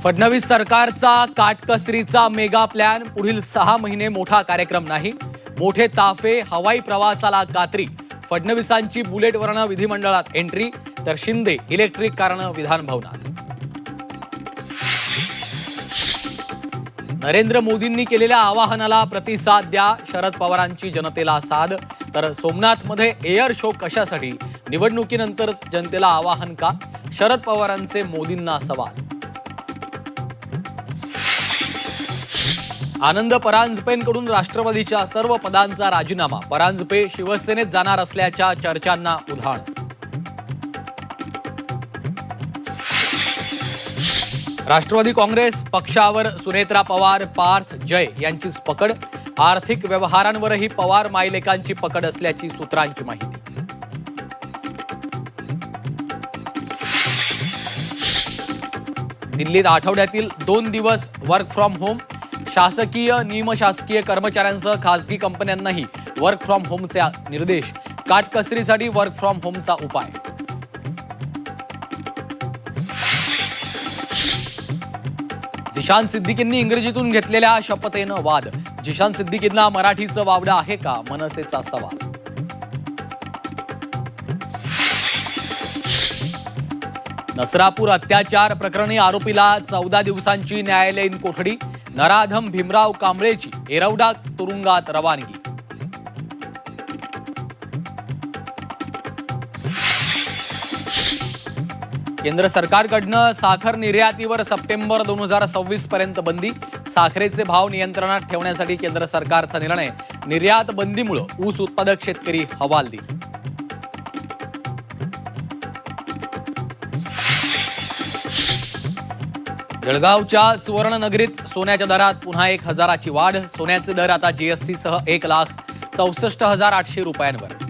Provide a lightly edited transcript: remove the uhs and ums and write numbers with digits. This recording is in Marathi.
फडणवीस सरकारचा काटकसरीचा मेगा प्लॅन, पुढील 6 महिने मोठा कार्यक्रम नाही, मोठे ताफे, हवाई प्रवासाला कात्री. फडणवीसांची बुलेटवरनं विधिमंडळात एंट्री, तर शिंदे इलेक्ट्रिक कारनं विधान भवनात. नरेंद्र मोदींनी केलेल्या आवाहनाला प्रतिसाद द्या, शरद पवारांची जनतेला साद. तर सोमनाथमध्ये एअर शो कशासाठी, निवडणुकीनंतर जनतेला आवाहन का, शरद पवारांचे मोदींना सवाल. आनंद परांजपेंकडून राष्ट्रवादीच्या सर्व पदांचा राजीनामा, परांजपे शिवसेनेत जाणार असल्याच्या चर्चांना उधाण. राष्ट्रवादी काँग्रेस पक्षावर सुनेत्रा पवार, पार्थ जय यांचीच पकड, आर्थिक व्यवहारांवरही पवार मायलेकांची पकड असल्याची सूत्रांची माहिती. दिल्लीत आठवड्यातील 2 दिवस वर्क फ्रॉम होम, शासकीय निमशासकीय कर्मचाऱ्यांसह खासगी कंपन्यांनाही वर्क फ्रॉम होमचे निर्देश, काटकसरीसाठी वर्क फ्रॉम होमचा उपाय. जिशान सिद्दीकींनी इंग्रजीतून घेतलेल्या शपथेनं वाद, जिशान सिद्दीकींना मराठीचं वावडं आहे का, मनसेचा सवाल. नसरापूर अत्याचार प्रकरणी आरोपीला 14 दिवसांची न्यायालयीन कोठडी, नराधम भीमराव कांबळेची येरवडा तुरुंगात रवानगी. केंद्र सरकारकडनं साखर निर्यातीवर सप्टेंबर 2026 पर्यंत बंदी, साखरेचे भाव नियंत्रणात ठेवण्यासाठी केंद्र सरकारचा निर्णय, निर्यात बंदीमुळे ऊस उत्पादक शेतकरी हवालदिल. जळगावच्या सुवर्णनगरीत सोन्याच्या दरात पुन्हा 1000ची वाढ, सोन्याचे दर आता जीएसटी सह 1,64,800 रुपयांवर.